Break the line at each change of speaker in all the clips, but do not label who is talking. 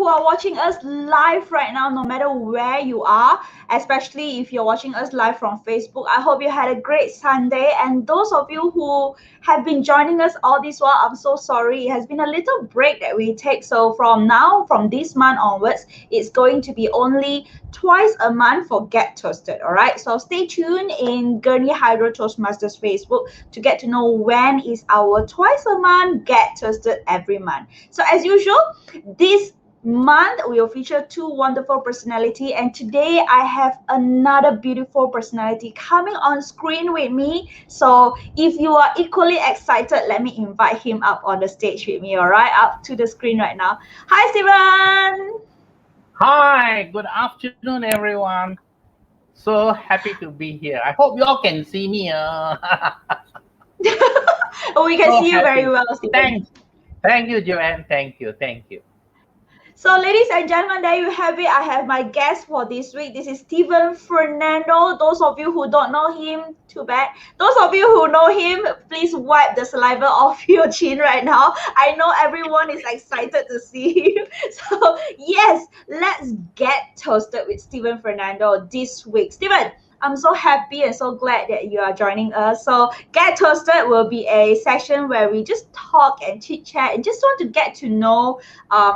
who are watching us live right now, no matter where you are, especially if you're watching us live from Facebook. I hope you had a great Sunday. And those of you who have been joining us all this while, I'm so sorry. It has been a little break that we take. So from this month onwards, it's going to be only twice a month for Get Toasted. All right. So stay tuned in Gurney Hydro Toastmasters Facebook to get to know when is our twice a month Get Toasted every month. So as usual, this month we will feature two wonderful personality, and today I have another beautiful personality coming on screen with me. So if you are equally excited, let me invite him up on the stage with me. All right, up to the screen right now. Hi, Stephen.
Hi, good afternoon, everyone. So happy to be here. I hope you all can see me.
We can see you very well, Stephen.
Thank you, Joanne. Thank you.
So, ladies and gentlemen, there you have it. I have my guest for this week. This is Stephen Fernando. Those of you who don't know him, too bad. Those of you who know him, please wipe the saliva off your chin right now. I know everyone is excited to see him. So, yes, let's get toasted with Stephen Fernando this week. Stephen, I'm so happy and so glad that you are joining us. So Get Toasted will be a session where we just talk and chit chat and just want to get to know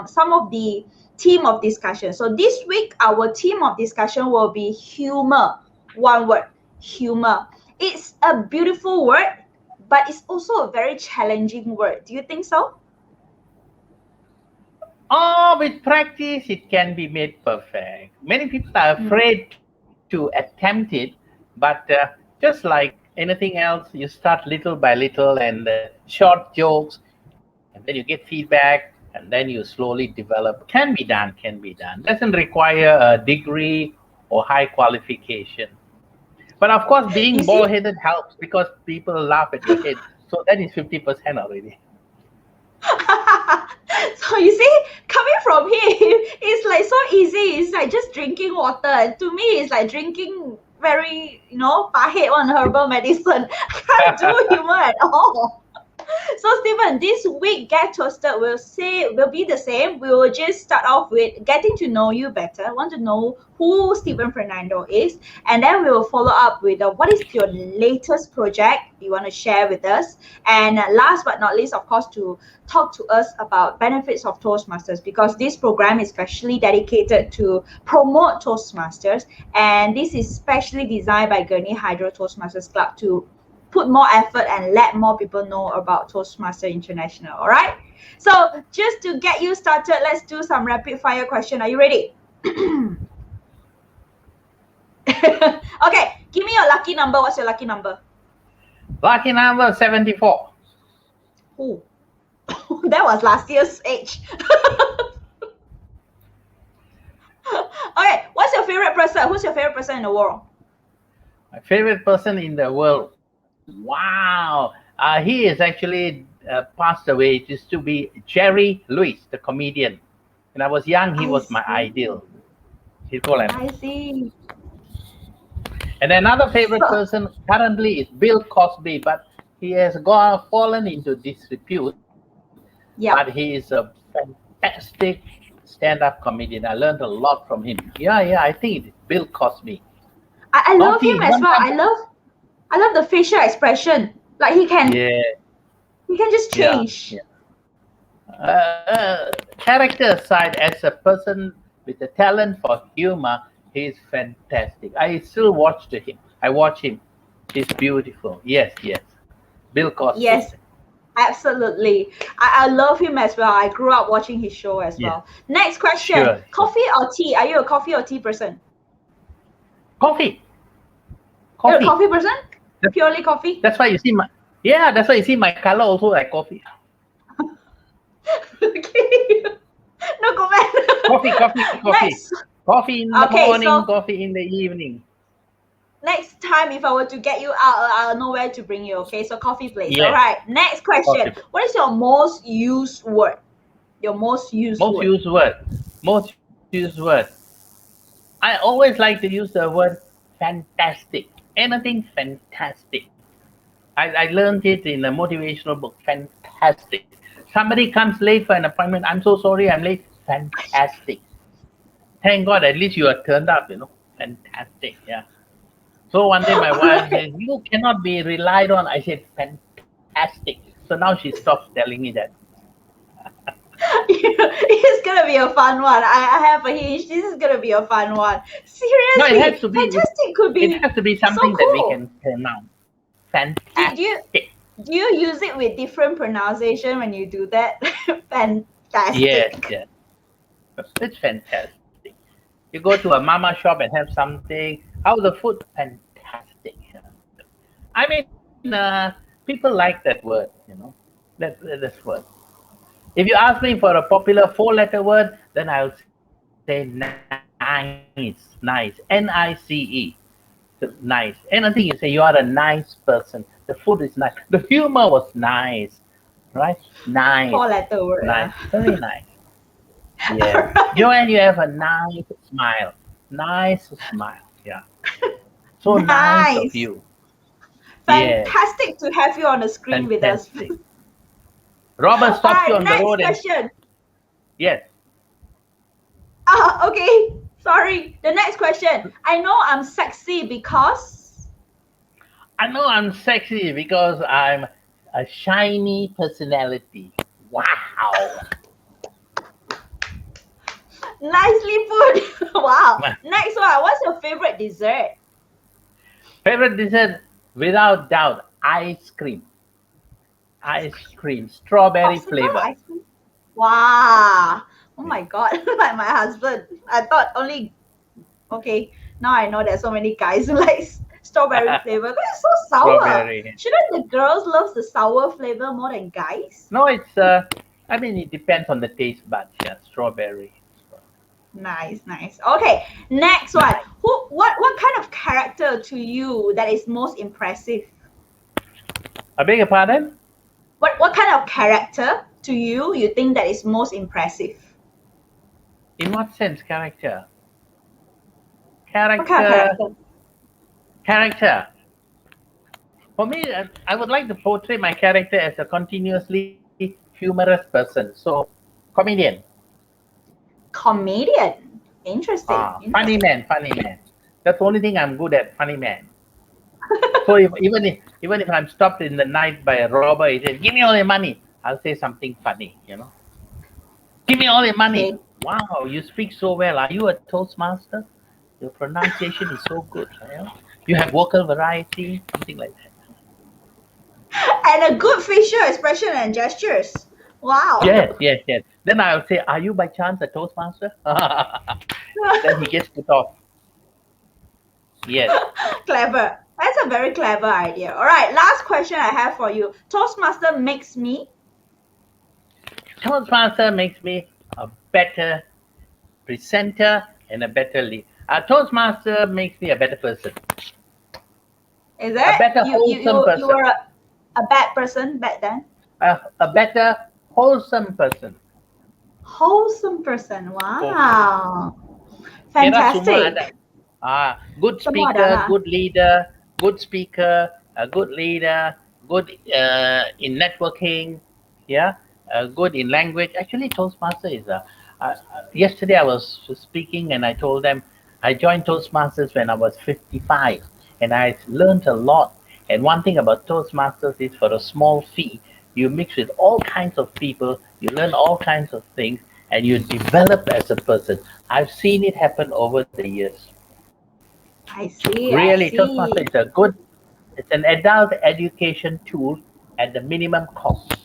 some of the theme of discussion. So this week, our theme of discussion will be humor. One word, humor. It's a beautiful word, but it's also a very challenging word. Do you think so?
With practice, it can be made perfect. Many people are afraid to attempt it, but just like anything else, you start little by little and short jokes, and then you get feedback, and then you slowly develop. Can be done. Doesn't require a degree or high qualification. But of course, being bald-headed helps because people laugh at your head. So that is 50% already.
So you see, coming from him, it's like so easy. It's like just drinking water. And to me, it's like drinking very, pahit on herbal medicine. I can't do humor at all. So Stephen, this week Get Toasted will be the same. We will just start off with getting to know you better. I want to know who Stephen Fernando is, and then we will follow up with what is your latest project you want to share with us, and last but not least, of course, to talk to us about benefits of Toastmasters, because this program is specially dedicated to promote Toastmasters, and this is specially designed by Gurney Hydro Toastmasters Club to put more effort and let more people know about Toastmaster International. All right. So just to get you started, let's do some rapid fire question. Are you ready? Okay. Give me your lucky number. What's your lucky number?
Lucky number 74.
Oh, that was last year's age. Okay. What's your favorite person? Who's your favorite person in the world?
My favorite person in the world. Wow. He is actually passed away. It used to be Jerry Lewis, the comedian. When I was young, he was my ideal.
I see.
And another favorite person currently is Bill Cosby, but he has fallen into disrepute.
Yeah.
But he is a fantastic stand-up comedian. I learned a lot from him. Yeah, I think it's Bill Cosby.
I love him as well. I love the facial expression. Like he can just change.
Character aside, as a person with a talent for humor, he is fantastic. I still watch him. I watch him. He's beautiful. Yes. Bill Cosby.
Yes, absolutely. I love him as well. I grew up watching his show as well. Next question. Sure. Coffee or tea? Are you a coffee or tea person?
Coffee.
You're a coffee person? Purely coffee?
That's why you see my color also like coffee.
Okay. No comment.
Coffee. Next. Coffee in the morning, coffee in the evening.
Next time, if I were to get you out, I'll know where to bring you, okay? So coffee place. Yes. All right. Next question. Coffee. What is your most used word? Most used
word. I always like to use the word fantastic. Anything fantastic. I learned it in a motivational book. Fantastic. Somebody comes late for an appointment. I'm so sorry I'm late. fantastic. Thank God, at least you are turned up, fantastic. Yeah. So one day my wife
Alright.
says, you cannot be relied on. I said, fantastic. So now she stops telling me that.
It's gonna be a fun one. I have a hinge. This is gonna be a fun one.
No, it has
Seriously,
to be.
fantastic could
It
be
has to be
so
something that we
cool.
can pronounce.
Do, do you
Fantastic.
do you use it with different pronunciation when you do that?
Yes,
Fantastic.
yes. It's fantastic. You go to a mama shop and have something. How's the food? Fantastic. I mean, people like that word. That's word. If you ask me for a popular four-letter word, then I'll say nice, Nice. Nice. Anything you say, you are a nice person. The food is nice. The humor was nice, right? Nice,
Four-letter
nice,
word.
very nice. Yes. Joanne,
Alright.
you have a nice smile. Nice smile. Yeah. So nice of
Nice.
you. Yes.
Fantastic to have you on the screen with us.
Fantastic. Robert stops you
Alright,
on the
next
road and
question.
yes,
Okay. Sorry. The next question. I know I'm sexy because
I know I'm sexy because I'm a shiny personality. Wow.
nicely put. Wow. Next one. What's your favorite dessert?
Favorite dessert, without doubt, ice cream. Ice cream, strawberry
Popsicle
flavor.
ice cream? Wow. Oh my god. Like my husband. I thought only okay. Now I know there's so many guys who like strawberry flavor. That's so sour.
Strawberry.
Shouldn't the girls love the sour flavor more than guys?
No, it's I mean it depends on the taste buds. Yeah, strawberry.
Nice, nice. Okay, next one.
Nice.
What kind of character to you that is most impressive?
I beg your pardon?
What kind of character to you think that is most impressive?
In what sense, character?
What kind of
Character,
character?
character. For me, I would like to portray my character as a continuously humorous person. So, comedian.
Comedian. Interesting.
Funny
Interesting.
man, funny man. That's the only thing I'm good at, funny man. So even if I'm stopped in the night by a robber, he says, "Give me all your money." I'll say something funny. Give me all your money.
Okay.
Wow, you speak so well. Are you a Toastmaster? Your pronunciation is so good. You have vocal variety, something like that.
And a good facial expression and gestures. Wow.
Yes, yes, yes. Then I'll say, "Are you by chance a Toastmaster?" Then he gets put off. Yes.
Clever. That's a very clever idea. All right, last question I have for you. Toastmaster makes me.
Toastmaster makes me a better presenter and a better lead. A Toastmaster makes me a better person,
Is
a
it?
better wholesome
You
person,
were a bad person back then?
a better wholesome person.
Wholesome person.
Wholesome.
Wow.
Kira semua ada.
Fantastic.
Good
Semua ada
speaker,
lah.
good leader, good speaker, a good leader, good in networking, yeah, good in language. Actually, Toastmaster is a. Yesterday I was speaking and I told them I joined Toastmasters when I was 55 and I learned a lot. And one thing about Toastmasters is for a small fee, you mix with all kinds of people, you learn all kinds of things, and you develop as a person. I've seen it happen over the years.
I see. I
Really, Toastmaster
see.
is it's an adult education tool at the minimum cost.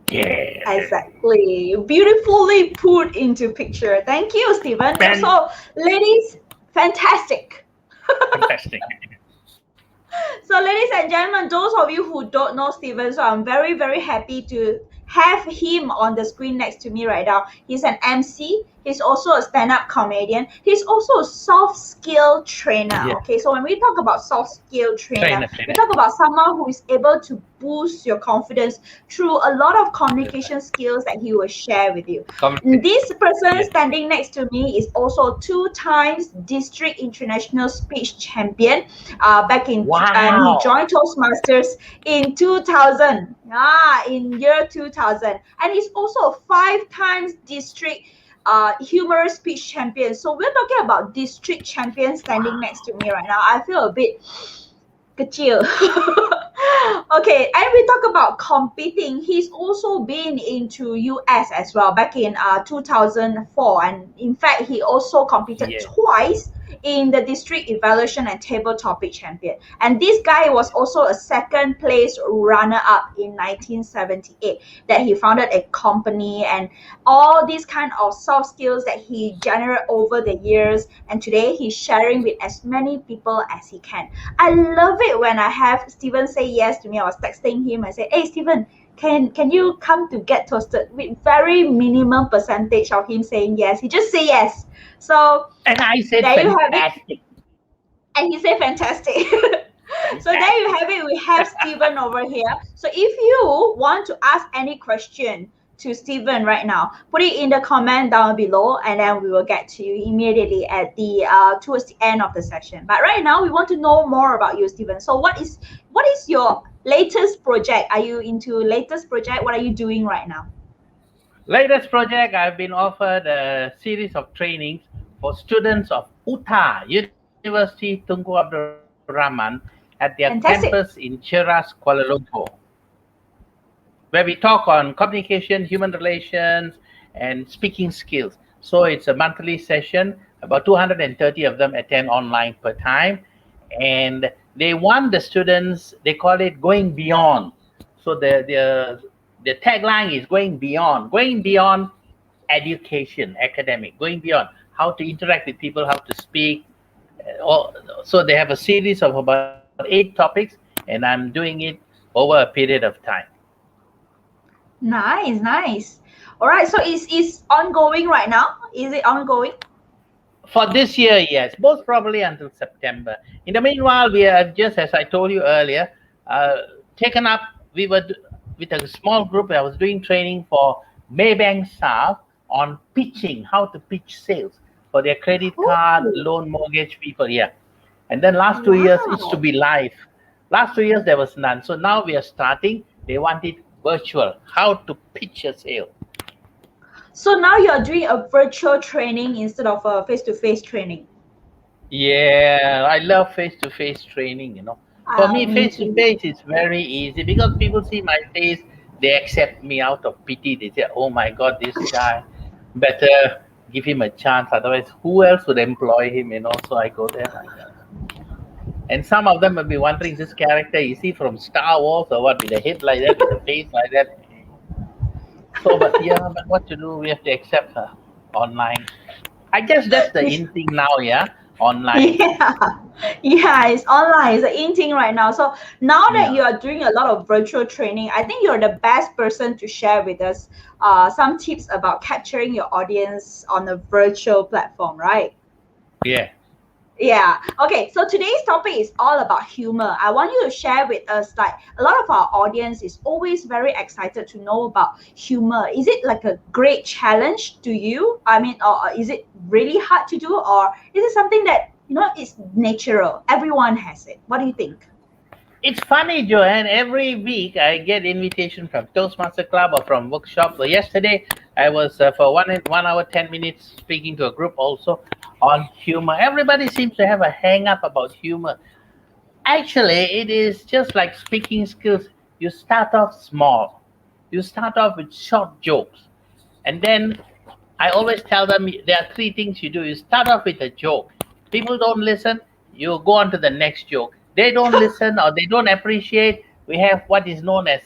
Yeah.
Exactly. Beautifully put into picture. Thank you, Stephen.
Man,
So, ladies, fantastic.
fantastic.
So, ladies and gentlemen, those of you who don't know Steven, so I'm very, very happy to have him on the screen next to me right now. He's an MC. He's also a stand-up comedian. He's also a soft skill trainer.
Yeah.
Okay, so when we talk about soft skill trainer, we
Trainer.
talk about someone who is able to boost your confidence through a lot of communication skills that he will share with you. This person
Yes.
standing next to me is also 2 times district international speech champion. Back in and he
Wow.
joined Toastmasters in 2000. In year 2000, and he's also a 5 times district humorous speech champion. So we're talking about district champion standing next to me right now. I feel a bit kecil. Okay, and we talk about competing. He's also been into US as well back in 2004, and in fact, he also competed
Yeah.
twice in the district evaluation and table topic champion. And this guy was also a second place runner up in 1978. That he founded a company and all these kind of soft skills that he generated over the years. And today he's sharing with as many people as he can. I love it when I have Stephen say yes to me. I was texting him. I said, "Hey, Stephen, can you come to Get Toasted?" With very minimum percentage of him saying yes. He just say yes. So
And I said
there you have it.
fantastic.
And he said fantastic. So there you
Fantastic.
have it. We have Stephen over here. So if you want to ask any question to Stephen right now, put it in the comment down below, and then we will get to you immediately at the towards the end of the session. But right now, we want to know more about you, Stephen. So what is your latest project? Are you into latest project? What are you doing right now?
Latest project, I've been offered a series of trainings for students of UTA, University Tunku Abdul Rahman, at their campus in
Fantastic.
Cheras, Kuala Lumpur, where we talk on communication, human relations, and speaking skills. So it's a monthly session. About 230 of them attend online per time. And they want the students, they call it going beyond. So the tagline is going beyond education, academic, going beyond how to interact with people, how to speak. So they have a series of about 8 topics, and I'm doing it over a period of time.
Nice, nice. All right. So is ongoing right now? Is it ongoing?
For this year, yes, most probably until September. In the meanwhile, we are just as I told you earlier, uh, taken up. We were with a small group. I was doing training for Maybank staff on pitching, how to pitch sales for their credit
Oh,
card, loan, mortgage people. Yeah, and then last 2 years it's to
wow.
be live. Last 2 years there was none. So now we are starting. They want it virtual. How to pitch a sale.
So now you're doing a virtual training instead of a face-to-face training.
Yeah, I love face-to-face training, For me,
Me too.
face-to-face is very easy because people see my face, they accept me out of pity. They say, oh my God, this guy, better give him a chance. Otherwise, who else would employ him? So I go there like that. And some of them will be wondering, this character, is he from Star Wars or what, with a head like that, with a face like that? So, but yeah, but what to do? We have to accept her online. I guess that's the in thing now, yeah? Online.
Yeah, yeah, it's online. It's an in thing right now. So now that you
Yeah.
are doing a lot of virtual training, I think you're the best person to share with us some tips about capturing your audience on a virtual platform, right?
Yeah.
Yeah. Okay. So today's topic is all about humor. I want you to share with us, like a lot of our audience is always very excited to know about humor. Is it like a great challenge to you? I mean, or is it really hard to do, or is it something that is natural? Everyone has it. What do you think?
It's funny, Joanne. Every week I get invitation from Toastmaster Club or from workshop. So yesterday I was for 1 hour 10 minutes speaking to a group also on humor. Everybody seems to have a hang up about humor. Actually, it is just like speaking skills. You start off small. You start off with short jokes, and then I always tell them there are 3 things you do. You start off with a joke. People don't listen, you go on to the next joke. They don't listen or they don't appreciate. We have what is known as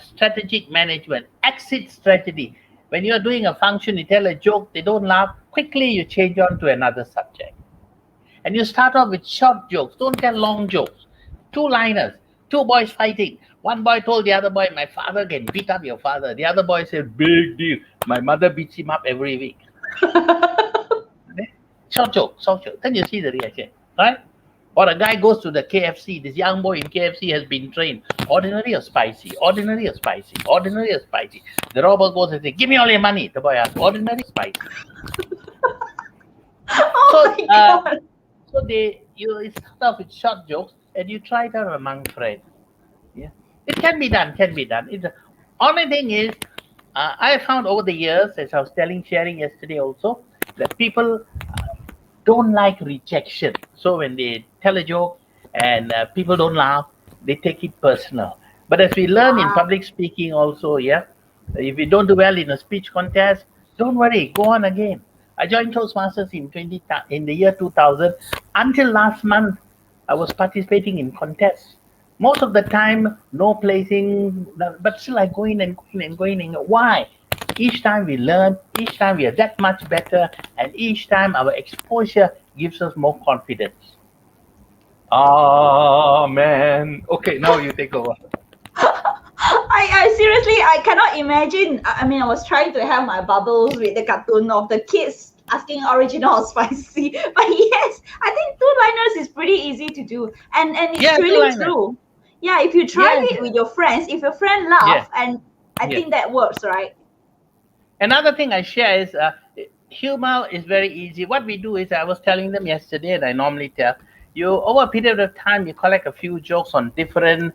strategic management, exit strategy. When you're doing a function, you tell a joke, they don't laugh. Quickly, you change on to another subject. And you start off with short jokes. Don't tell long jokes. Two liners, two boys fighting. One boy told the other boy, my father can beat up your father. The other boy said, big deal. My mother beats him up every week. Okay? Short joke, short joke. Then you see the reaction, right? Or a guy goes to the KFC. This young boy in KFC has been trained. Ordinary or spicy? Ordinary or spicy? Ordinary or spicy? The robber goes and says, give me all your money. The boy asks, ordinary or spicy?
Oh
So,
my
uh,
god.
so you start off with short jokes and you try it out among friends. Yeah, it can be done. Can be done. It's the only thing is I found over the years, as I was sharing yesterday also, that people don't like rejection. So when they tell a joke and people don't laugh, they take it personal. But as we learn in
Ah,
public speaking also, yeah, if you don't do well in a speech contest, don't worry, go on again. I joined Toastmasters in the year 2000. Until last month, I was participating in contests. Most of the time, no placing, but still I go in and going and going. And why? Each time we learn, each time we are that much better, and each time our exposure gives us more confidence. Amen. Okay, now you take over.
I seriously I cannot imagine. I mean, I was trying to have my bubbles with the cartoon of the kids asking original or spicy. But yes, I think two liners is pretty easy to do, and it's
Yeah, two
really
liners.
true. Yeah, if you try
Yes,
it with your friends, if your friend
yes,
laugh, and I
yes.
think that works, right?
Another thing I share is humor is very easy. What we do is, I was telling them yesterday, and I normally tell you, over a period of time, you collect a few jokes on different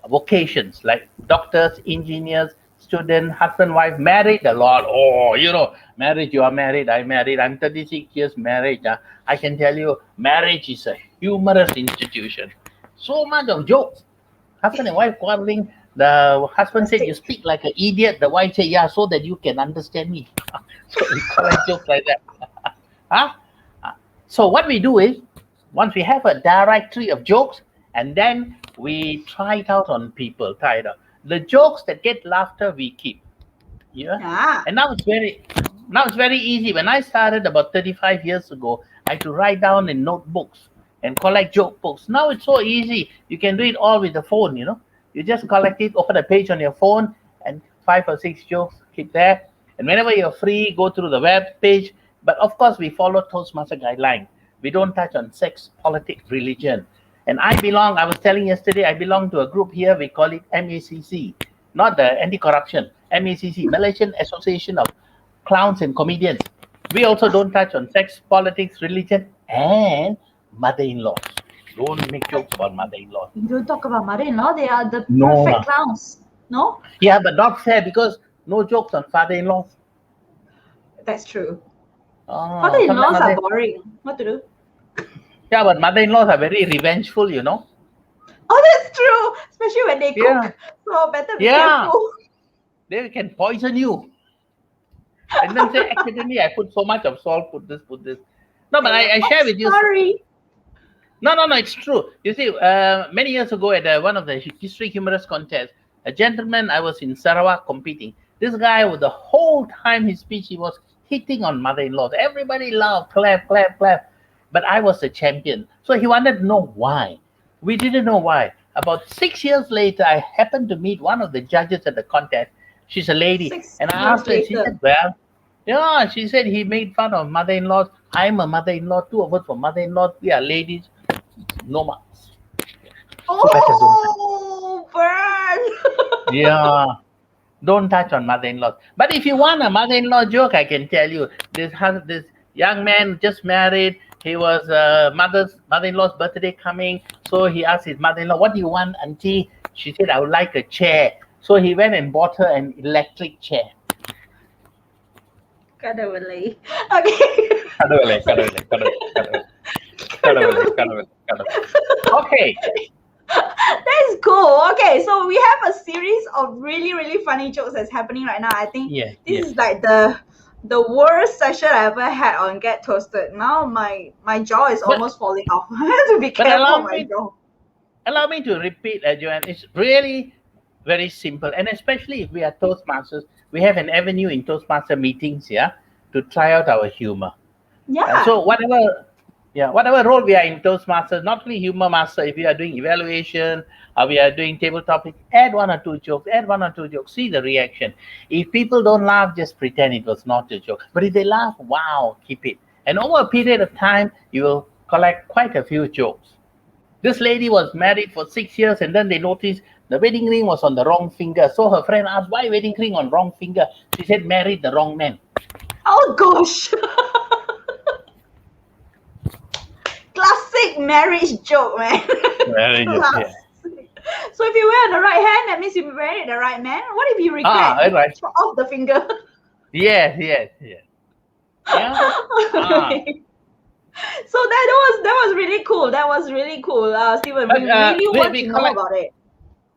vocations, like doctors, engineers, student, husband, wife, married a lot. Oh, married, you are married, I'm married, I'm 36 years married. I can tell you, marriage is a humorous institution. So much of jokes. Husband and wife quarreling. The husband said, "You
Fantastic.
speak like an idiot." The wife said, "Yeah, so that you can understand me." So we collect jokes like that. Huh? So what we do is, once we have a directory of jokes, and then we try it out on people. Try it out. The jokes that get laughter, we keep. Yeah.
Ah,
And now it's very easy. When I started about 35 years ago, I had to write down in notebooks and collect joke books. Now it's so easy. You can do it all with the phone. You just collect it, open a page on your phone, and 5 or 6 jokes keep there. And whenever you're free, go through the web page. But of course, we follow Toastmaster guideline. We don't touch on sex, politics, religion. And I was telling yesterday, I belong to a group here, we call it MACC, not the anti-corruption, MACC, Malaysian Association of Clowns and Comedians. We also don't touch on sex, politics, religion, and mother-in-laws. Don't make
I,
jokes about mother-in-laws.
you don't talk about mother-in-law. They are the
No,
perfect
lah.
clowns. No,
Yeah, but not fair because no jokes on father-in-laws.
that's true.
Sometimes
Father-in-laws are
mother,
boring. What to do?
yeah, but mother-in-laws are very revengeful.
Oh, that's true. Especially when they
Yeah,
cook. So better be
yeah,
careful.
they can poison you and then say accidentally I put so much of salt, put this. No, but I share
Oops,
with you.
sorry.
No, no, no, it's true. You see, many years ago at one of the history humorous contests, a gentleman, I was in Sarawak competing. This guy, with the whole time his speech, he was hitting on mother-in-laws. Everybody laughed, clap, clap, clap. But I was the champion. So he wanted to know why. We didn't know why. About 6 years later, I happened to meet one of the judges at the contest. She's a lady.
Six
And I
years
asked her, she
later.
said, well, yeah, she said he made fun of mother-in-laws. I'm a mother-in-law. Two of us were mother-in-laws. We are ladies. No marks. So better don't touch.
Oh, burn.
Yeah, don't touch on mother-in-law. But if you want a mother-in-law joke, I can tell you this young man just married. He was mother-in-law's birthday coming, so he asked his mother-in-law, "What do you want, auntie?" She said, "I would like a chair." So he went and bought her an electric chair.
Kadavale. Okay.
Kadavale,
Sorry.
kadavale, kadavale, kadavale, kadavale,
Kadavale.
kadavale, kadavale. Okay.
That's cool. Okay, so we have a series of really, really funny jokes that's happening right now. I think
Yes,
this
yes.
is like the worst session I ever had on Get Toasted. Now my jaw is
But
almost falling off. I have to be
but
careful of my jaw.
allow me to repeat, Joanne. It's really very simple, and especially if we are Toastmasters, we have an avenue in Toastmaster meetings, yeah, to try out our humor.
Yeah.
So whatever role we are in Toastmasters, not only humor master, if we are doing evaluation or we are doing table topics, add one or two jokes, see the reaction. If people don't laugh, just pretend it was not a joke. But if they laugh, wow, keep it. And over a period of time, you will collect quite a few jokes. This lady was married for 6 years, and then they noticed the wedding ring was on the wrong finger. So her friend asked, "Why wedding ring on wrong finger?" She said, "Married the wrong man."
Oh gosh. Classic marriage joke, man.
Very good. Yeah.
Classic. So if you wear the right hand, that means you married the right man. What if you regret?
All
You
right.
chop off the finger.
Yes, yes, yes. Yeah. Ah.
So that was really cool. That was really cool, Stephen. We
But
really want
we
to know
collect.
about it.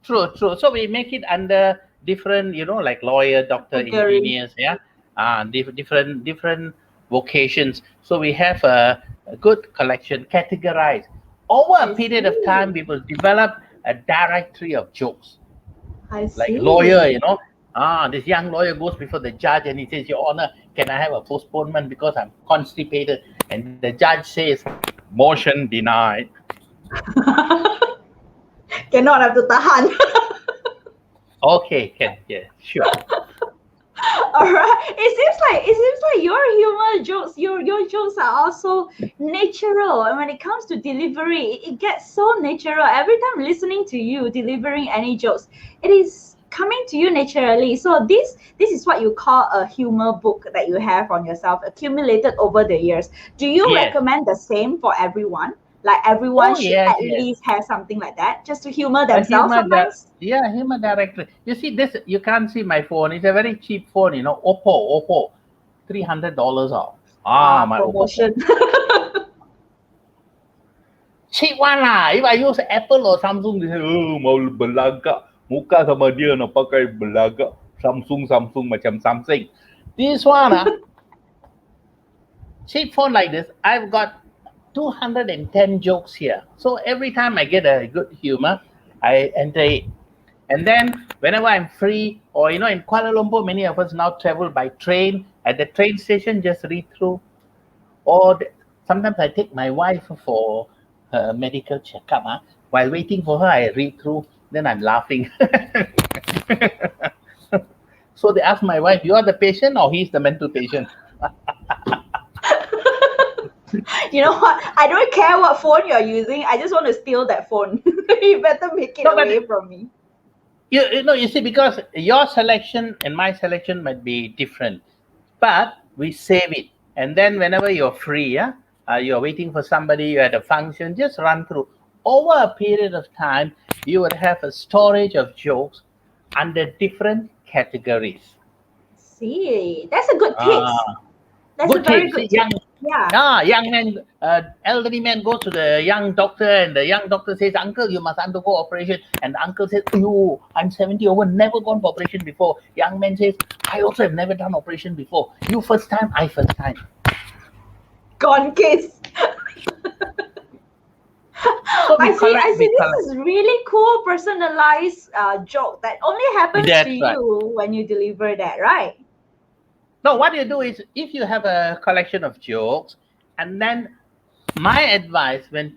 True, true. So we make it under different, like lawyer, doctor,
Category.
engineers, yeah, different vocations. So we have a good collection, categorized. Over a
I
period of time,
see.
we will develop a directory of jokes.
I
Like lawyer,
see.
this young lawyer goes before the judge and he says, Your Honor, can I have a postponement because I'm constipated? And the judge says, motion denied.
Cannot have to tahan.
Okay, can, yeah, sure.
All right. It seems like your humor jokes, your jokes are also natural, and when it comes to delivery, it gets so natural. Every time listening to you delivering any jokes, it is coming to you naturally. So this is what you call a humor book that you have on yourself, accumulated over the years. Do you
Yes.
recommend the same for everyone? Like everyone
Oh,
should
yes,
at
yes.
least have something like that, just to humor
A
themselves sometimes.
yeah, humor directory. You see this, you can't see my phone. It's a very cheap phone, Oppo, $300 off. Ah, my Oppo phone.
Promotion.
Cheap one lah. If I use Apple or Samsung, they say, oh, mau berlagak. Muka sama dia nak pakai berlagak. Samsung macam Samsung. This one, cheap phone like this, I've got 210 jokes here. So every time I get a good humor, I enter it. And then whenever I'm free, or in Kuala Lumpur, many of us now travel by train. At the train station, just read through. Or sometimes I take my wife for her medical checkup. While waiting for her, I read through. Then I'm laughing. So they ask my wife, "You are the patient, or he's the mental patient?"
You know what? I don't care what phone you're using. I just want to steal that phone. You better make it
No, but
away from me.
you see, because your selection and my selection might be different, but we save it, and then whenever you're free, you're waiting for somebody, you're at a function, just run through. Over a period of time, you would have a storage of jokes under different categories.
See, that's a good tips.
Ah,
That's a
good
very
tip. See,
good tip. Yeah.
young man, elderly man goes to the young doctor, and the young doctor says, "Uncle, you must undergo operation." And the uncle says, "You, I'm 70 over, never gone for operation before." Young man says, "I also have never done operation before. You first time, I first time."
Gone case.
So
I see. I see.
we collect.
This is really cool, personalized joke that only happens to
That's right.
you when you deliver that, right?
No, what you do is, if you have a collection of jokes, and then my advice, when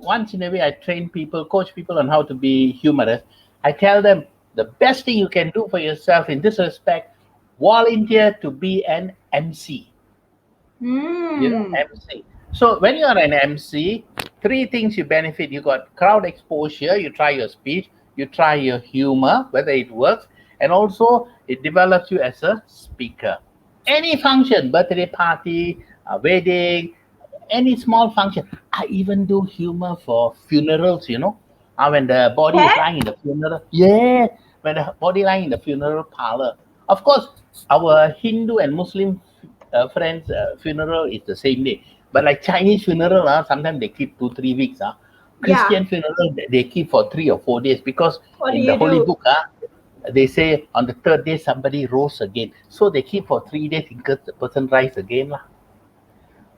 once in a way I train people, coach people on how to be humorous, I tell them the best thing you can do for yourself in this respect, volunteer to be an MC.
Hmm.
MC. So when you are an MC, three things you benefit. You got crowd exposure, you try your speech, you try your humor, whether it works, and also it develops you as a speaker. Any function, birthday party, a wedding, any small function. I even do humor for funerals. When the body is
Can?
lying in the funeral. Yeah, when the body lying in the funeral parlor. Of course, our Hindu and Muslim friends' funeral is the same day. But like Chinese funeral, sometimes they keep 2-3 weeks.
Yeah.
Christian funeral, they keep for 3 or 4 days, because
What do
in the
you
holy
do?
book, they say on the third day somebody rose again. So they keep for 3 days in case the person rise again.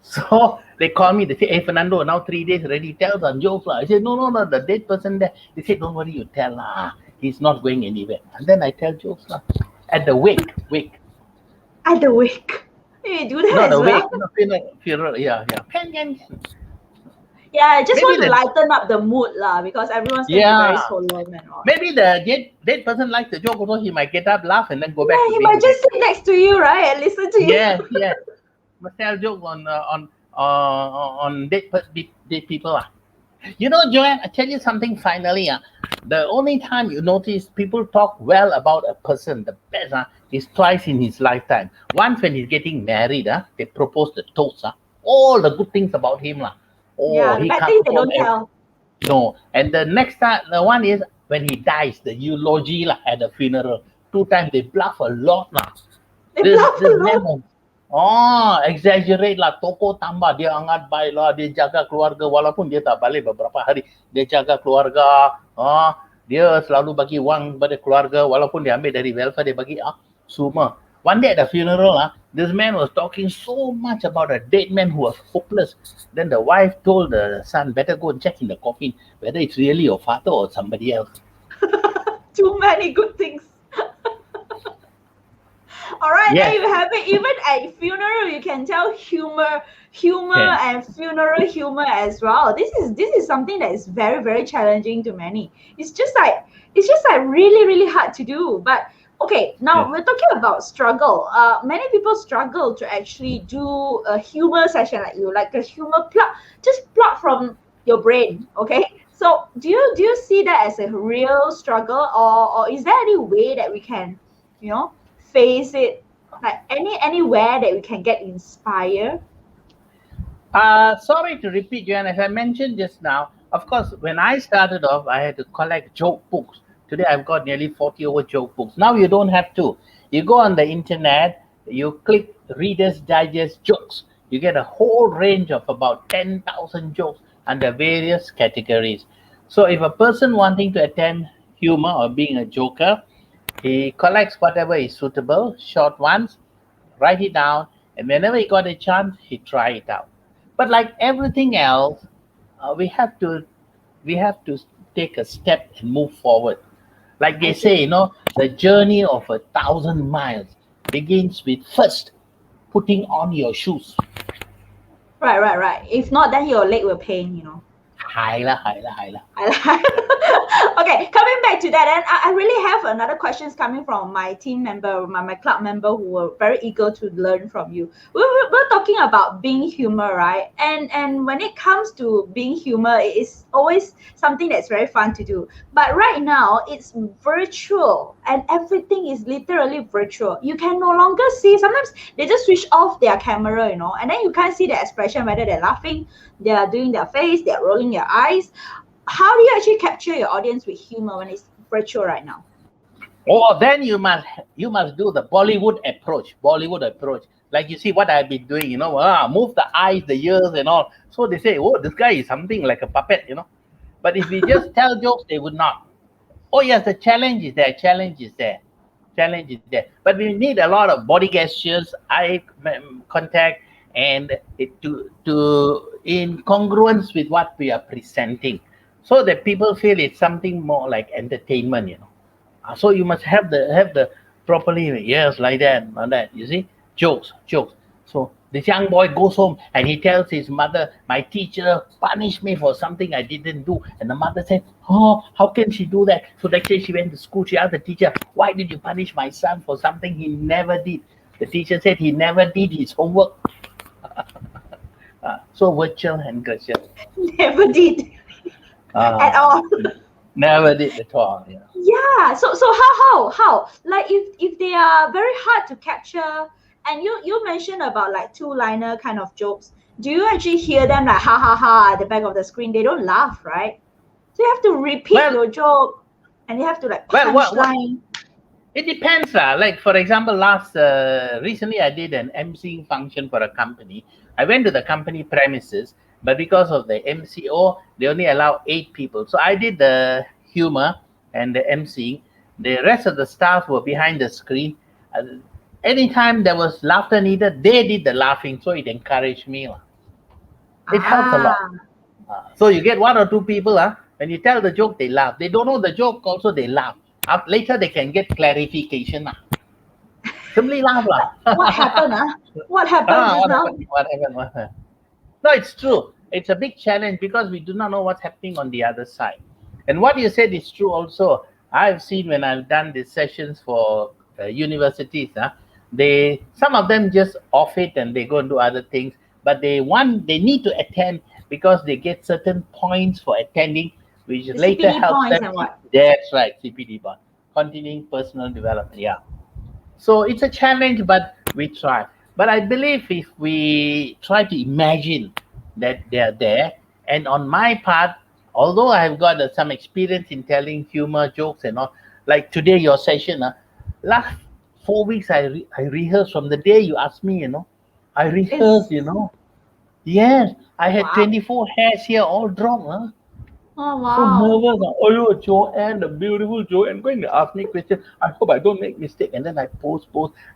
So they call me, they say, "Hey Fernando, now 3 days already, tell some jokes." I said, "No, no, no, the dead person there." They said, "Don't worry, you tell. He's not going anywhere." And then I tell jokes. At the wake.
At the wake. You do that
No,
as
the wake,
well?
funeral, yeah, yeah. Can.
Yeah, I just
Maybe
want to
the,
lighten up the mood lah, because everyone's going to be very
yeah,
solemn and all.
maybe the dead person likes the joke also, he might get up, laugh, and then go back
Yeah,
to
he
being
might
dead.
just sit next to you, right, and listen to you.
Yes, yes. Must tell joke on dead people. Joanne, I tell you something finally. The only time you notice people talk well about a person, the best, is twice in his lifetime. Once when he's getting married, they propose the toast. All the good things about him. Oh,
Yeah, the
he
bad
comes
things they
home.
don't tell.
No. And the next time, the one is when he dies, the eulogy lah, at the funeral. 2 times they bluff a lot lah.
They
This
bluff
this
a
man
lot.
was, exaggerate lah, toko tambah, dia angat baik lah, dia jaga keluarga walaupun dia tak balik beberapa hari, dia jaga keluarga. Dia selalu bagi wang pada keluarga walaupun dia ambil dari welfare, dia bagi semua. One day at the funeral, this man was talking so much about a dead man who was hopeless. Then the wife told the son, better go and check in the coffin whether it's really your father or somebody else.
Too many good things. All right,
Yes.
there you have it. Even at funeral, you can tell humor
Yes.
and funeral humor as well. This is something that is very, very challenging to many. It's just like really, really hard to do. But okay, now
Yes.
we're talking about struggle. Many people struggle to actually do a humor session like you, like a humor plug, just plug from your brain. Okay, so do you see that as a real struggle, or is there any way that we can, face it, like anywhere that we can get inspired?
Sorry to repeat, Joanne, as I mentioned just now, of course, when I started off, I had to collect joke books. Today, I've got nearly 40 over joke books. Now you don't have to. You go on the internet, you click Reader's Digest jokes. You get a whole range of about 10,000 jokes under various categories. So if a person wanting to attempt humor or being a joker, he collects whatever is suitable, short ones, write it down, and whenever he got a chance, he try it out. But like everything else, we have to take a step and move forward. Like they say, the journey of 1,000 miles begins with first putting on your shoes.
Right. If not, then your leg will pain.
Haila.
Okay, coming back to that, and I really have another questions coming from my team member, my club member, who were very eager to learn from you. We're talking about being humor, right? And when it comes to being humor, it is always something that's very fun to do. But right now, it's virtual, and everything is literally virtual. You can no longer see. Sometimes they just switch off their camera, and then you can't see the expression, whether they're laughing, they are doing their face, they're rolling their eyes. How do you actually capture your audience with humor when it's virtual right now?
Oh, then you must do the Bollywood approach. Like you see what I've been doing, move the eyes, the ears, and all. So they say, oh, this guy is something like a puppet, But if we just tell jokes, they would not. Oh yes, the challenge is there. But we need a lot of body gestures, eye contact, and to in congruence with what we are presenting, so that people feel it's something more like entertainment. So you must have the properly, yes, like that. You see, jokes. So this young boy goes home and he tells his mother, my teacher punished me for something I didn't do. And the mother said, oh, how can she do that? So next day she went to school. She asked the teacher, why did you punish my son for something he never did? The teacher said he never did his homework. So virtual and gracious.
Never did at all.
Never did at all.
Yeah. So how? Like if they are very hard to capture, and you mentioned about like two-liner kind of jokes, do you actually hear them like ha ha ha at the back of the screen? They don't laugh, right? So you have to repeat your joke, and you have to like punchline.
It depends. Like for example, recently I did an emceeing function for a company. I went to the company premises, but because of the MCO, they only allow 8 people. So I did the humor and the emceeing. The rest of the staff were behind the screen. Anytime there was laughter needed, they did the laughing, so it encouraged me. It helps a lot. So you get 1 or 2 people, when you tell the joke, they laugh. They don't know the joke, also they laugh. Later they can get clarification. Simply laugh.
What happened? What happened now?
What happened? No, it's true. It's a big challenge because we do not know what's happening on the other side. And what you said is true also. I've seen when I've done these sessions for universities, some of them just off it and they go and do other things. But they need to attend because they get certain points for attending, which
The
later
CPD
helps
points
them.
and what?
That's right, CPD bond, continuing personal development. Yeah. So it's a challenge, but we try. But I believe if we try to imagine that they are there, and on my part, although I have got some experience in telling humor jokes and all, like today your session, last 4 weeks I rehearsed from the day you asked me, I rehearsed,
Is
Yes, I had
wow.
24 hairs here all dropped, huh?
Oh
So
wow.
nervous. Oh, you, Joanne, the beautiful Joanne, going to ask me questions. I hope I don't make mistake. And then I post,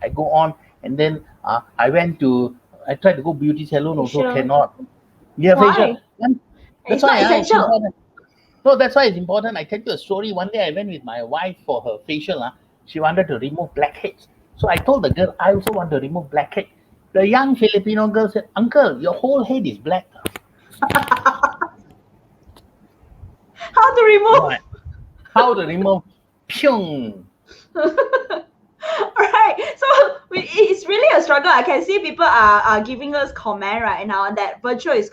I go on, and then I tried to go beauty salon also
Facial.
cannot. Yeah, facial.
Why?
And that's
It's
why
not
it's
essential.
important. No, that's why it's important. I tell you a story. One day I went with my wife for her facial. She wanted to remove blackheads. So I told the girl, I also want to remove blackhead. The young Filipino girl said, Uncle, your whole head is black.
How to remove?
Right. How to remove? Pyong.
Right. So it's really a struggle. I can see people are giving us comment right now that virtual is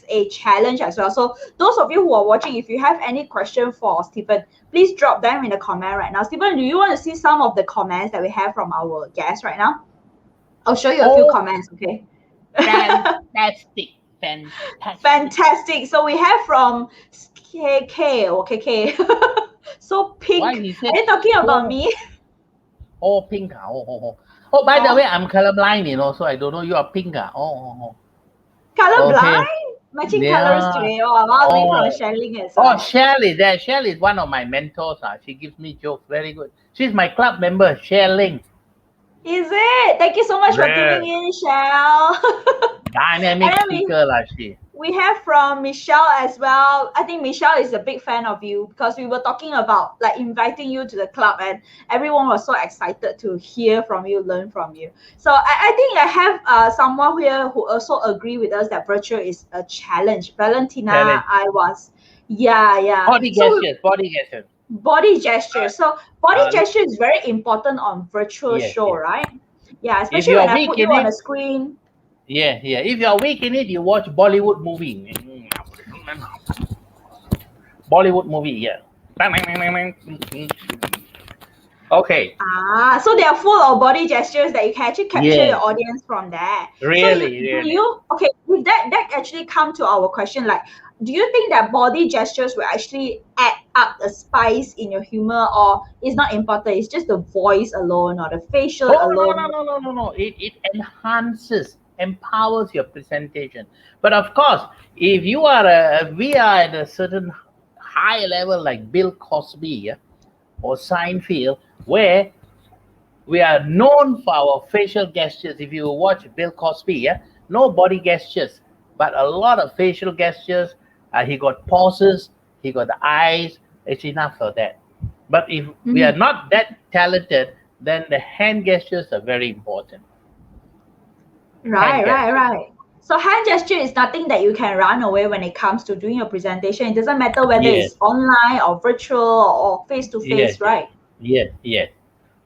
a challenge as well. So those of you who are watching, if you have any question for Stephen, please drop them in the comment right now. Stephen, do you want to see some of the comments that we have from our guests right now? I'll show you a few
Oh,
comments, okay?
fantastic. Fantastic.
Fantastic. So we have from KK or KK. So
Why
pink.
he
Are
said
you talking about
so?
me?
Oh, pink. Oh, by the way,
Oh,
I'm colorblind, so I don't know you are pink. Okay.
colorblind? Matching colors
Yeah.
today. Oh, I'm learning from
Oh,
Shelling as
oh,
well.
Shelley. There, Shelley is one of my mentors. She gives me jokes. Very good. She's my club member, Shelling.
Is it? Thank you so much for tuning
Rare.
in, Shell. And
Dynamic
then
speaker, she.
we have from Michelle as well. I think Michelle is a big fan of you because we were talking about like inviting you to the club, and everyone was so excited to hear from you, learn from you. So I think I have someone here who also agree with us that virtual is a challenge. Valentina,
Challenge.
I was. Yeah, yeah.
Body
So
gestures. Body gestures.
body gesture. So body
Uh,
gesture is very important on virtual
yes,
show,
yes.
right? Yeah,
If
especially
you're
when I
weak
put you
in
on a
it,
screen.
yeah, yeah. If you're weak in it, you watch Bollywood movie. Bollywood movie, yeah. Okay.
So they are full of body gestures that you can actually capture your
Yes.
audience from there. So
Really,
do
really.
you okay with that actually come to our question like do you think that body gestures will actually add up the spice in your humor or it's not important, it's just the voice alone or the facial
Oh no, no,
alone?
no, no, no, no. It enhances, empowers your presentation. But of course, if we are at a certain high level like Bill Cosby, yeah, or Seinfeld, where we are known for our facial gestures. If you watch Bill Cosby, yeah, no body gestures, but a lot of facial gestures. He got pauses, he got the eyes. It's enough for that. But if we are
Mhm.
not that talented, then the hand gestures are very important. Hand
Right, right,
gestures.
right. So hand gesture is nothing that you can run away when it comes to doing your presentation. It doesn't matter whether
Yes,
it's online or virtual or face to
yes,
face,
yes,
right?
yes, yes.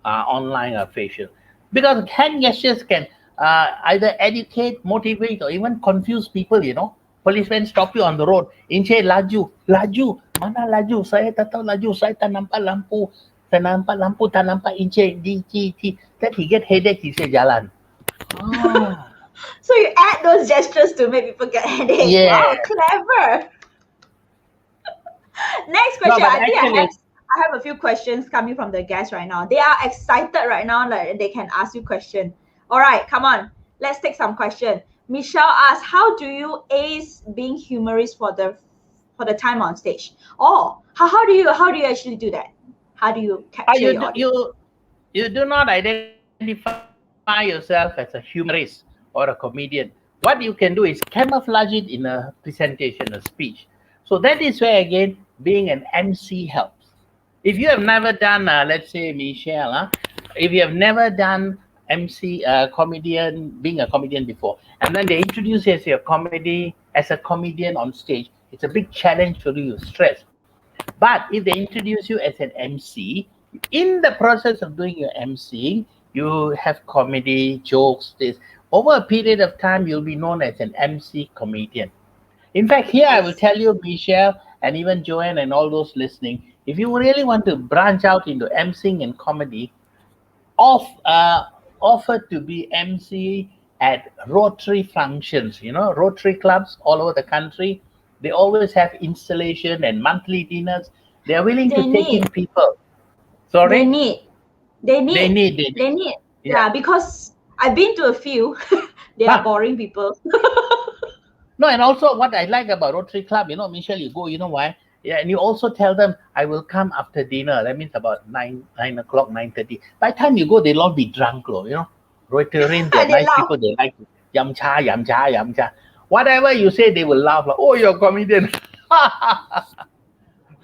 Online or facial. Because hand gestures can either educate, motivate, or even confuse people. Policemen stop you on the road. Inche laju, laju, mana laju? Saya tak tahu laju, saya tak nampak lampu. Saya nampak lampu, tak nampak inche, di, ci, ci. Then he get headache, he say jalan. Ah,
So you add those gestures to make people get headache.
yeah.
Wow, clever. Next
No,
question.
but
I think
actually,
I have a few questions coming from the guests right now. They are excited right now that they can ask you question. All right, come on. Let's take some question. Michelle asks, "How do you ace being humorous for the time on stage?" Oh, how do you actually do that? How do you capture
you,
your
do,
audience?
you do not identify yourself as a humorist or a comedian. What you can do is camouflage it in a presentation, a speech. So that is where again being an MC helps. If you have never done, let's say Michelle, if you have never done MC comedian, being a comedian before, and then they introduce you as a comedian on stage, it's a big challenge for you, stress. But if they introduce you as an MC, in the process of doing your MCing, you have comedy, jokes, this. Over a period of time, you'll be known as an MC comedian. In fact, here I
I
will
see.
tell you, Michelle, and even Joanne and all those listening, if you really want to branch out into MCing and comedy, off, offer to be MC at Rotary functions, Rotary clubs all over the country. They always have installation and monthly dinners. They are willing to
They
take in
need,
people.
they
Sorry?
need, they
They
need,
need, they
they
need.
need.
Yeah.
Yeah, because I've been to a few. They are
Huh.
boring people.
No, and also what I like about Rotary Club, Michelle, you go, you know why? Yeah, and you also tell them, I will come after dinner. That means about 9 o'clock, 9:30. By the time you go, they'll all be drunk, Rotarians, they're
They
nice
laugh.
people. They like yum cha, yum cha, yum cha. Whatever you say, they will laugh. Like, oh, you're a comedian.
That's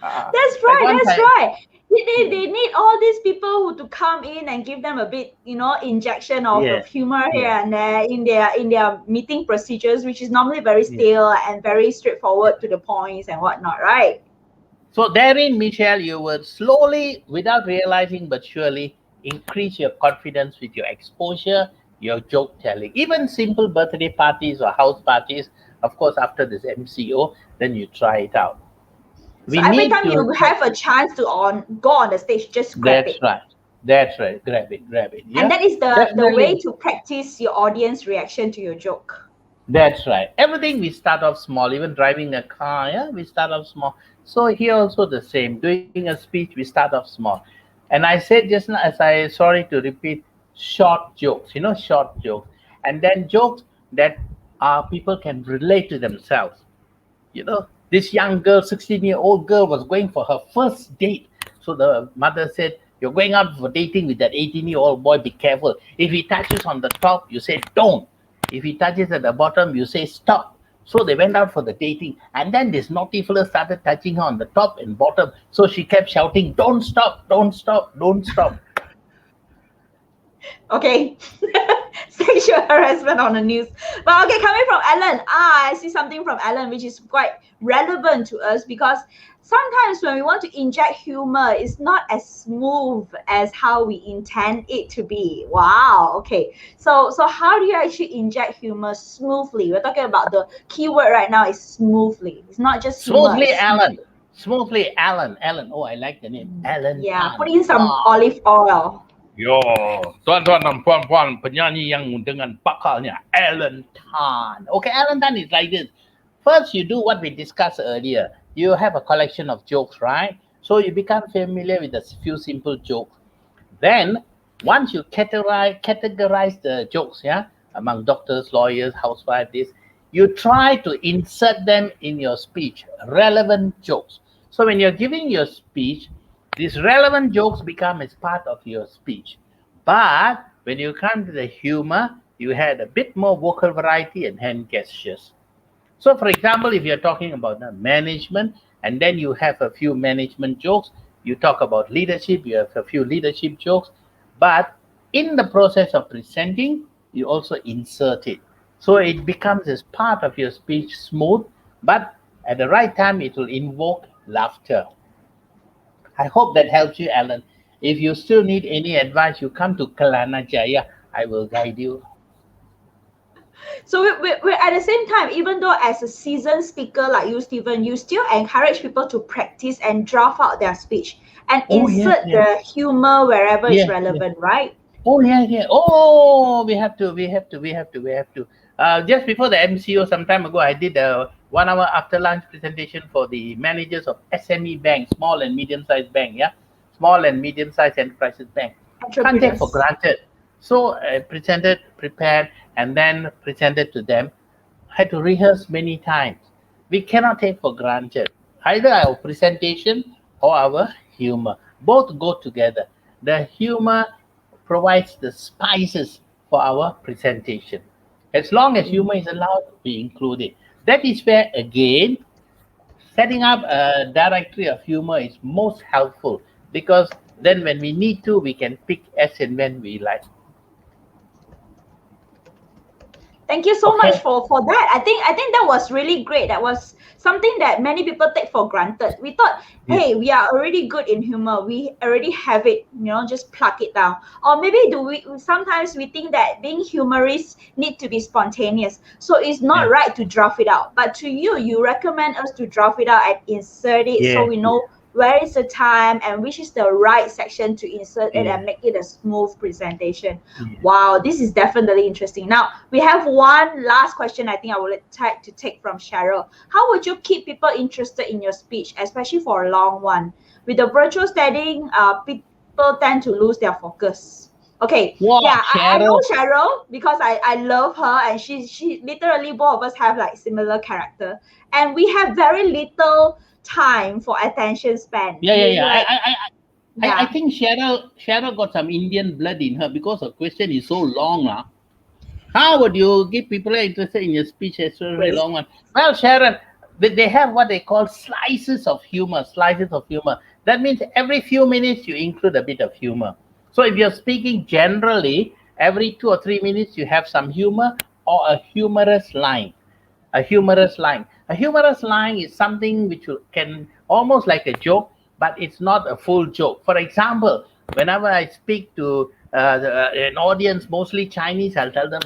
At
right.
one
That's
time,
right. They,
yeah,
they need all these people who to come in and give them a bit, injection
yeah,
of humor here
yeah,
and there in their meeting procedures, which is normally very
yeah.
stale and very straightforward to the points and whatnot, right?
So therein, Michelle, you will slowly, without realizing but surely, increase your confidence with your exposure, your joke telling. Even simple birthday parties or house parties, of course, after this MCO, then you try it out.
So
We
every
need
time
to.
you have a chance to go on the stage, just grab
That's
it.
right. That's right. Grab it. Grab it.
And
Yeah.
that is the way
Definitely.
to practice your audience reaction to your joke.
That's right. Everything we start off small, even driving a car, yeah, we start off small. So here also the same. Doing a speech, we start off small. And I said just now, as I sorry to repeat, short jokes, short jokes. And then jokes that people can relate to themselves. This young girl, 16-year-old girl, was going for her first date. So the mother said, you're going out for dating with that 18-year-old boy, be careful. If he touches on the top, you say don't. If he touches at the bottom, you say stop. So they went out for the dating, and then this naughty fellow started touching her on the top and bottom. So she kept shouting, don't stop, don't stop, don't stop.
Okay. Sexual harassment on the news. But okay, coming from Alan, I see something from Alan which is quite relevant to us because sometimes when we want to inject humor, it's not as smooth as how we intend it to be. Wow. Okay. So how do you actually inject humor smoothly? We're talking about the keyword right now is smoothly. It's not just humor,
Smoothly,
it's
Alan.
smoothly.
Smoothly, Alan. Alan. Oh, I like the name. Alan
Yeah, put
Tan.
in some
Wow.
olive oil.
Yo, tuan-tuan dan puan-puan, penyanyi yang dengan bakalnya, Alan Tan. Okay, Alan Tan is like this. First, you do what we discussed earlier. You have a collection of jokes, right? So you become familiar with a few simple jokes. Then, once you categorize the jokes, yeah, among doctors, lawyers, housewives, this, you try to insert them in your speech, relevant jokes. So when you're giving your speech, these relevant jokes become as part of your speech. But when you come to the humor, you had a bit more vocal variety and hand gestures. So, for example, if you're talking about management and then you have a few management jokes, you talk about leadership, you have a few leadership jokes, but in the process of presenting, you also insert it. So it becomes as part of your speech smooth, but at the right time, it will invoke laughter. I hope that helps you, Alan. If you still need any advice, you come to Kelana Jaya. I will guide you.
So we're at the same time, even though as a seasoned speaker like you, Stephen, you still encourage people to practice and draft out their speech and
Oh, yes,
insert
yes,
the humor wherever it's
yes, yes.
relevant, right?
Oh yeah, yeah. Oh, we have to. Just before the MCO, some time ago, I did a 1 hour after lunch presentation for the managers of SME bank, small and medium-sized bank. Yeah, small and medium-sized enterprises bank. Can't take for
Entrepreneurs.
granted. So I presented, prepared, and then presented to them. Had to rehearse many times. We cannot take for granted either our presentation or our humor. Both go together. The humor provides the spices for our presentation. As long as humor is allowed, we include it. That is where, again, setting up a directory of humor is most helpful because then when we need to, we can pick as and when we like.
Thank you so much
Okay?
for that. I think that was really great. That was something that many people take for granted. We thought,
Yeah.
hey, we are already good in humor. We already have it, just plug it down. Or maybe do we sometimes we think that being humorous need to be spontaneous. So it's not
Yeah.
right to draft it out. But to you, you recommend us to draft it out and insert it so
Yeah.
we
Yeah.
know where is the time, and which is the right section to insert it and
Yeah.
make it a smooth presentation.
Yeah.
Wow, this is definitely interesting. Now we have one last question. I think I would like to take from Cheryl. How would you keep people interested in your speech, especially for a long one? With the virtual setting, people tend to lose their focus. Okay,
Wow,
yeah, I know
Cheryl.
Cheryl because I love her, and she literally, both of us have like similar character, and we have very little time for attention span.
Yeah, yeah,
We
yeah.
like,
I
yeah,
think Cheryl got some Indian blood in her because her question is so long now. How would you give people interested in your speech a very
great.
long one? Well, Sharon, they have what they call slices of humor. Slices of humor. That means every few minutes you include a bit of humor. So if you're speaking generally, every 2 or 3 minutes you have some humor or a humorous line. A humorous line. A humorous line is something which can almost like a joke, but it's not a full joke. For example, whenever I speak to an audience, mostly Chinese, I'll tell them,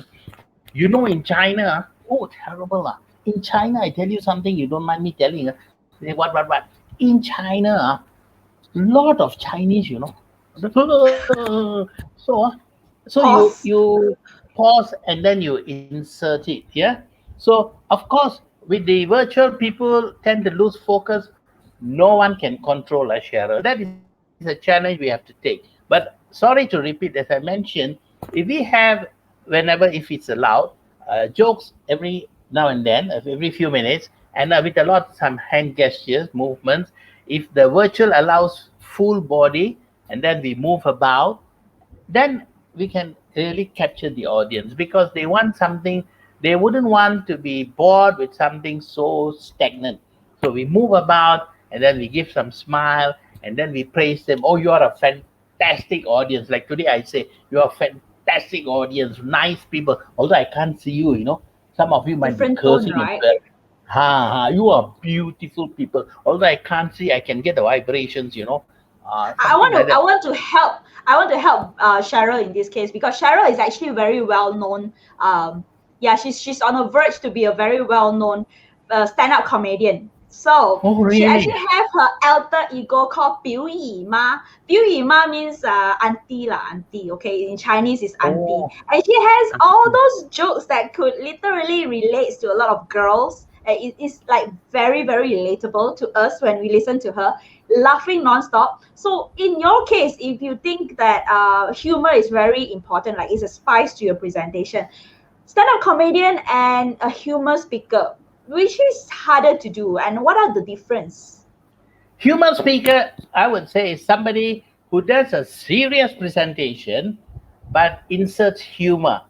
in China, oh, terrible. In China, I tell you something you don't mind me telling. They say, what? In China, lot of Chinese. So, so
Pause.
you pause and then you insert it. Yeah. So of course, with the virtual, people tend to lose focus. No one can control a sharer. That is a challenge we have to take. But sorry to repeat, as I mentioned, if we have whenever, if it's allowed, jokes every now and then, every few minutes, and with a lot some hand gestures, movements. If the virtual allows full body, and then we move about, then we can really capture the audience because they want something. They wouldn't want to be bored with something so stagnant. So we move about, and then we give some smile, and then we praise them. Oh, you are a fantastic audience. Like today I say you are a fantastic audience, nice people, although I can't see you. Some of you might be
Different tone,
cursing as
right?
well. Ha, you are beautiful people, although I can't see, I can get the vibrations.
I
Something
want
like
to
that.
I want to help. I want to help Cheryl in this case because Cheryl is actually very well known. Yeah, she's on the verge to be a very well known stand-up comedian. So
Oh,
she actually
really?
have her alter ego called 表姨妈. 表姨妈 means auntie lah, auntie. Okay, in Chinese is auntie,
Oh,
and she has
I
all
see.
those jokes that could literally relates to a lot of girls. It is like very very relatable to us when we listen to her, laughing nonstop. So in your case, if you think that humor is very important, like it's a spice to your presentation, stand-up comedian and a humor speaker, which is harder to do, and what are the difference?
Humor speaker, I would say, is somebody who does a serious presentation but inserts humor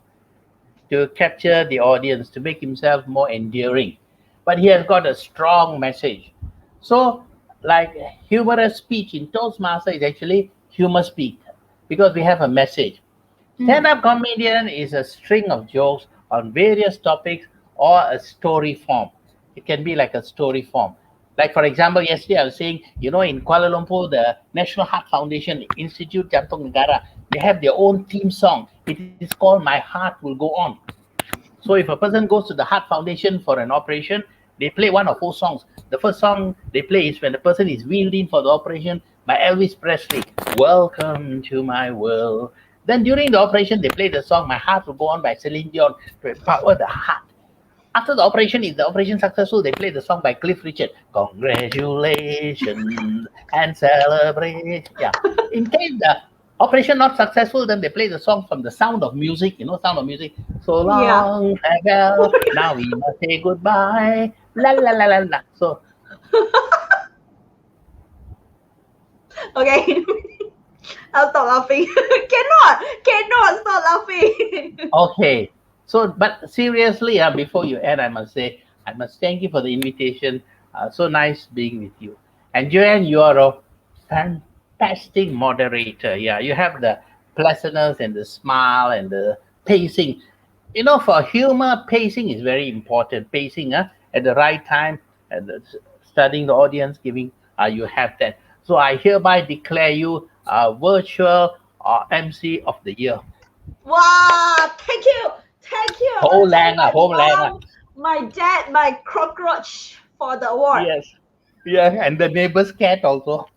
to capture the audience, to make himself more endearing. But he has got a strong message. So, like humorous speech in Toastmaster is actually humor speak because we have a message.
Mm.
Stand up comedian is a string of jokes on various topics or a story form. It can be like a story form. Like, for example, yesterday I was saying, in Kuala Lumpur, the National Heart Foundation Institute Jantung Negara, they have their own theme song. It is called My Heart Will Go On. So if a person goes to the Heart Foundation for an operation, they play one of four songs. The first song they play is when the person is wheeled in for the operation by Elvis Presley. Welcome to my world. Then during the operation, they play the song My Heart Will Go On by Celine Dion to empower the heart. After the operation, if the operation successful, they play the song by Cliff Richard. Congratulations and celebrate. Yeah. In case the operation not successful, then they play the song from the Sound of Music. Sound of Music. So
Yeah.
long farewell. Now we must say goodbye. La la la la la. So
Okay. I'll stop laughing. Cannot stop laughing.
okay. So, but seriously, before you end, I must thank you for the invitation. So nice being with you. And Joanne, you are a fantastic moderator. Yeah, you have the pleasantness and the smile and the pacing. For humor, pacing is very important. Pacing, at the right time, and studying the audience, giving, you have that. So I hereby declare you virtual MC of the year.
Wow, thank you. Thank you. I want to tell
Home
my
lang,
mom, my dad, my cockroach for the award.
Yes. Yeah, and the neighbor's cat also.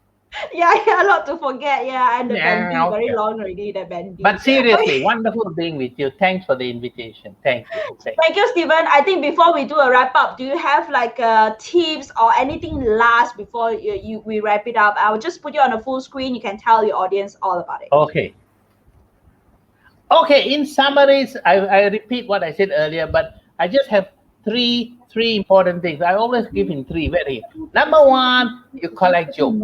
Yeah, not to forget. Yeah, and the
Yeah,
bandy, very
okay.
long already, the bandy.
But seriously,
Okay.
wonderful being with you. Thanks for the invitation. Thank you. Thank
Thank you, Stephen. I think before we do a wrap up, do you have like tips or anything last before we wrap it up? I will just put you on a full screen. You can tell your audience all about it.
you. Okay. Okay, in summaries, I repeat what I said earlier, but I just have three important things. I always give in three. Very number one, you collect jokes.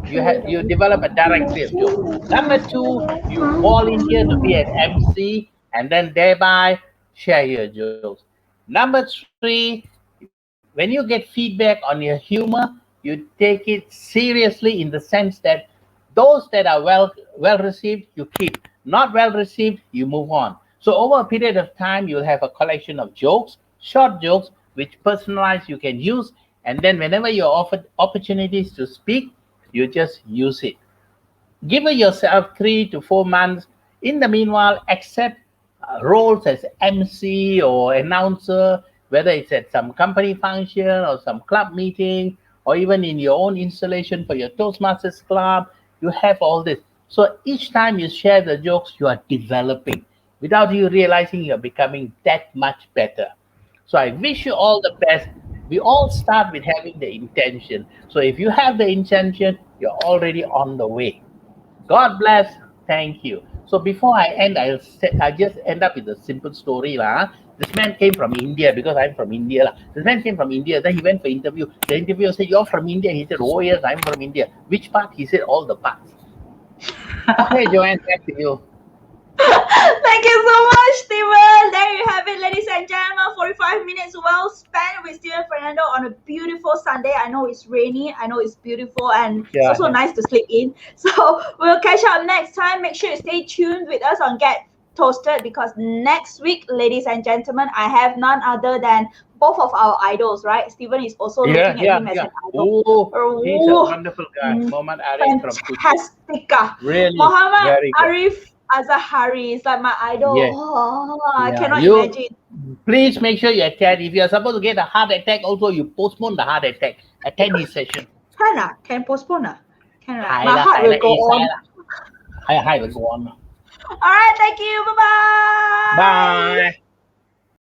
You develop a directory of jokes. Number two, you volunteer to be an MC and then thereby share your jokes. Number three, when you get feedback on your humor, you take it seriously in the sense that those that are well received you keep, not well received you move on. So over a period of time you'll have a collection of jokes, short jokes which personalized you can use, and then whenever you're offered opportunities to speak, you just use it. Give yourself 3 to 4 months. In the meanwhile, accept roles as MC or announcer, whether it's at some company function or some club meeting, or even in your own installation for your Toastmasters club. You have all this. So each time you share the jokes, you are developing. Without you realizing, you're becoming that much better. So I wish you all the best. We all start with having the intention. So if you have the intention, you're already on the way. God bless. Thank you. So before I end, I just end up with a simple story lah. This man came from India because I'm from India lah. This man came from India. Then he went for interview. The interviewer said, "You're from India." He said, "Oh yes, I'm from India." Which part? He said, "All the parts." Okay, Joanne, back to you.
Thank you so much, Stephen. There you have it, ladies and gentlemen. 45 minutes well spent with Stephen Fernando on a beautiful Sunday. I know it's rainy, I know it's beautiful, and it's
Yeah,
also
yeah.
nice to sleep in. So we'll catch up next time. Make sure you stay tuned with us on Get Toasted, because next week, ladies and gentlemen, I have none other than both of our idols, right? Stephen is also
Yeah,
looking at
yeah,
him as
yeah.
an idol.
Oh, he's a
Oh,
wonderful guy. Mohammed Arif from Kuching.
fantastica.
Really,
Muhammad
very good.
Arif Azahari is like my idol.
Yes.
Oh, I
Yeah.
cannot
You
imagine.
please make sure you attend. If you're supposed to get a heart attack, also you postpone the heart attack. Attend his session.
Can ah? Can postpone ah? Can right?
Hai
My
lah,
heart
hai
will
lah,
go
eh, sai
on.
lah. Hai, hai, go on.
All right, thank you. Bye bye.
Bye.